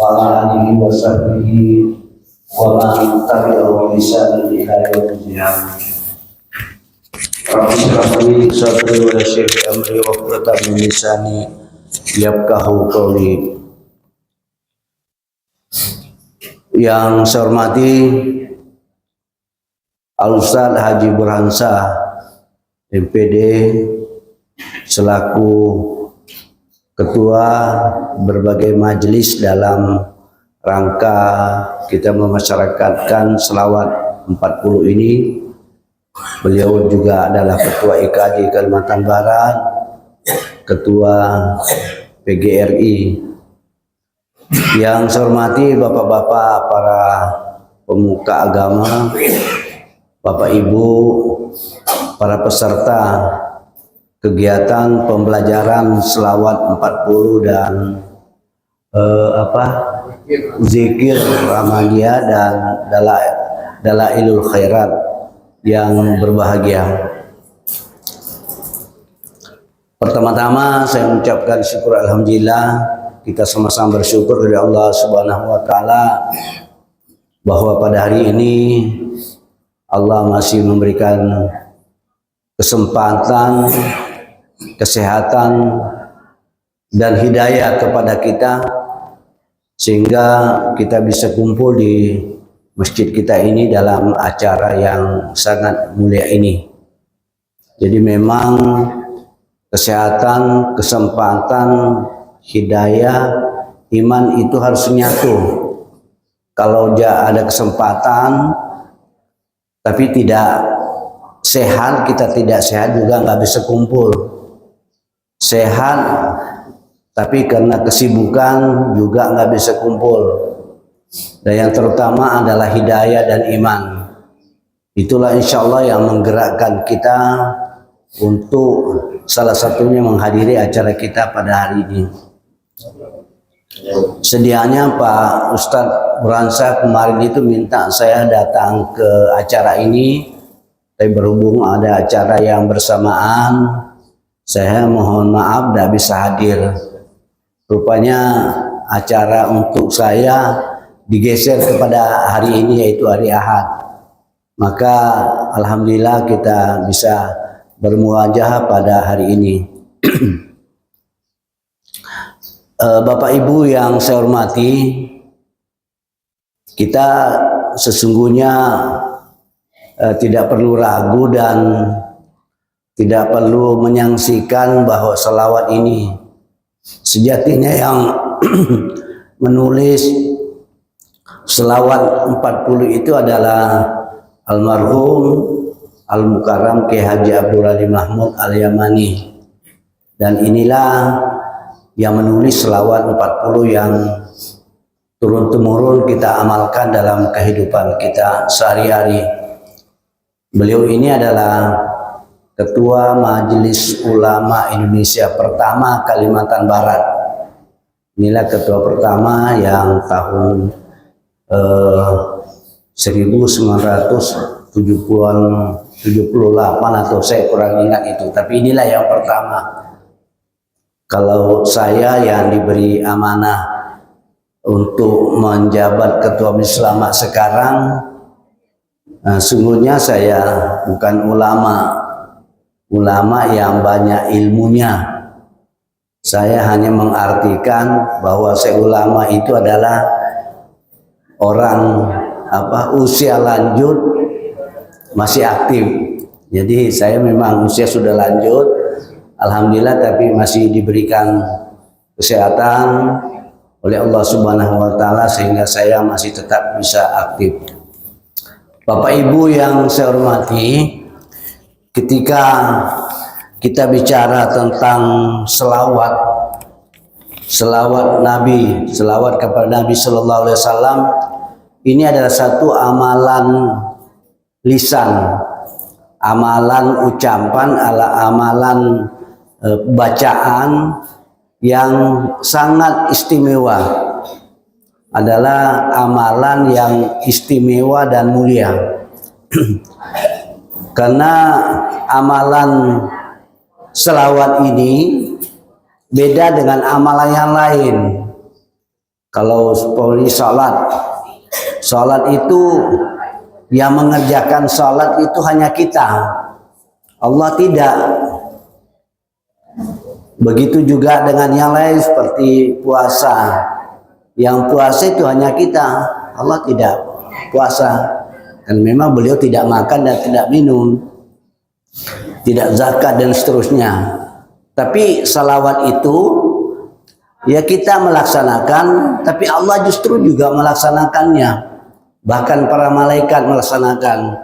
وعلى آله وصحبه ومن تبعهم بإحسان إلى يوم الدين. رب اشرح لي صدري ويسر لي أمري واحلل من لساني yafqahu qawli. Yang saya hormati Al-Ustaz Haji Burhansyah MPD selaku ketua berbagai majelis dalam rangka kita memasyarakatkan selawat 40 ini. Beliau juga adalah ketua IKJ Kalimantan Barat, ketua PGRI. Yang saya hormati bapak-bapak para pemuka agama, bapak ibu, para peserta kegiatan pembelajaran selawat 40 dan zikir Ramadia dan Dalailul Khairat yang berbahagia. Pertama-tama saya mengucapkan syukur alhamdulillah, kita sama-sama bersyukur dari Allah Subhanahu wa taala bahwa pada hari ini Allah masih memberikan kesempatan, kesehatan dan hidayah kepada kita sehingga kita bisa kumpul di masjid kita ini dalam acara yang sangat mulia ini. Jadi memang kesehatan, kesempatan, hidayah, iman itu harus nyatu. Kalau ada kesempatan tapi tidak sehat, kita tidak sehat juga nggak bisa kumpul. Sehat tapi karena kesibukan juga nggak bisa kumpul. Dan yang terutama adalah hidayah dan iman. Itulah insya Allah yang menggerakkan kita untuk salah satunya menghadiri acara kita pada hari ini. Sedianya Pak Ustadz Burhansyah kemarin itu minta saya datang ke acara ini, tapi berhubung ada acara yang bersamaan, saya mohon maaf tidak bisa hadir. Rupanya acara untuk saya digeser kepada hari ini, yaitu hari Ahad. Maka alhamdulillah kita bisa bermuajah pada hari ini. Bapak Ibu yang saya hormati, kita sesungguhnya tidak perlu ragu dan tidak perlu menyaksikan bahwa selawat ini sejatinya yang menulis selawat 40 itu adalah almarhum Al-Mukarram Kiai Haji Abdul Halim Mahmud Al-Yamani. Dan inilah yang menulis selawat 40 yang turun-temurun kita amalkan dalam kehidupan kita sehari-hari. Beliau ini adalah Ketua Majelis Ulama Indonesia pertama Kalimantan Barat. Inilah ketua pertama yang tahun 1978 atau saya kurang ingat itu. Tapi inilah yang pertama. Kalau saya yang diberi amanah untuk menjabat Ketua Majelis Ulama sekarang, sungguhnya saya bukan ulama yang banyak ilmunya. Saya hanya mengartikan bahwa saya ulama itu adalah orang usia lanjut masih aktif. Jadi saya memang usia sudah lanjut, alhamdulillah, tapi masih diberikan kesehatan oleh Allah Subhanahu wa taala sehingga saya masih tetap bisa aktif. Bapak Ibu yang saya hormati, ketika kita bicara tentang selawat Nabi, selawat kepada Nabi Sallallahu Alaihi Wasallam, ini adalah satu amalan lisan, amalan ucapan, amalan bacaan yang sangat istimewa, adalah amalan yang istimewa dan mulia. Karena amalan selawat ini beda dengan amalan yang lain. Kalau seperti salat itu yang mengerjakan salat itu hanya kita, Allah tidak. Begitu juga dengan yang lain seperti puasa. Yang puasa itu hanya kita, Allah tidak puasa. Dan memang beliau tidak makan dan tidak minum, tidak zakat dan seterusnya. Tapi salawat itu ya kita melaksanakan, tapi Allah justru juga melaksanakannya. Bahkan para malaikat melaksanakan.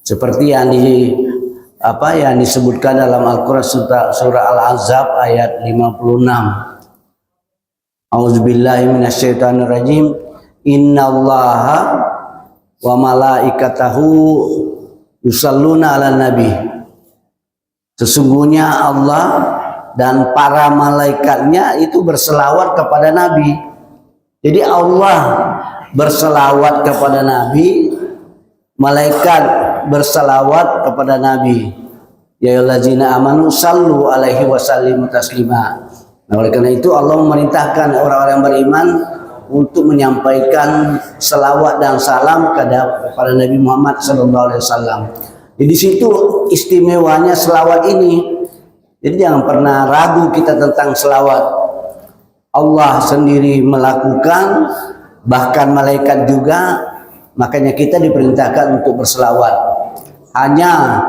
Seperti yang yang disebutkan dalam Al-Quran surah Al-Ahzab ayat 56. A'udzubillahi minasyaitonirrajim. Innallaha wa malaikatahu yusalluna 'alan nabi. Sesungguhnya Allah dan para malaikatnya itu berselawat kepada Nabi. Jadi Allah berselawat kepada Nabi, malaikat berselawat kepada Nabi. Ya ayyuhallazina amanu sallu alaihi wasallimu taslima. Nah, oleh karena itu Allah memerintahkan orang-orang beriman untuk menyampaikan selawat dan salam kepada Nabi Muhammad SAW. Jadi di situ istimewanya selawat ini. Jadi jangan pernah ragu kita tentang selawat. Allah sendiri melakukan, bahkan malaikat juga. Makanya kita diperintahkan untuk berselawat. Hanya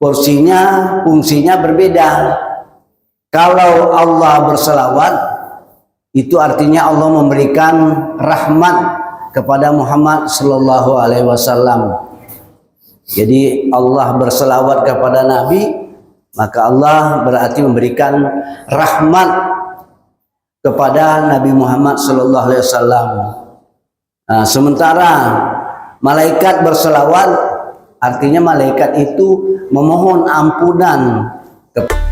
porsinya, fungsinya berbeda. Kalau Allah berselawat, itu artinya Allah memberikan rahmat kepada Muhammad sallallahu alaihi wasallam. Jadi Allah berselawat kepada Nabi, maka Allah berarti memberikan rahmat kepada Nabi Muhammad sallallahu alaihi wasallam. Nah, sementara malaikat berselawat, artinya malaikat itu memohon ampunan kepada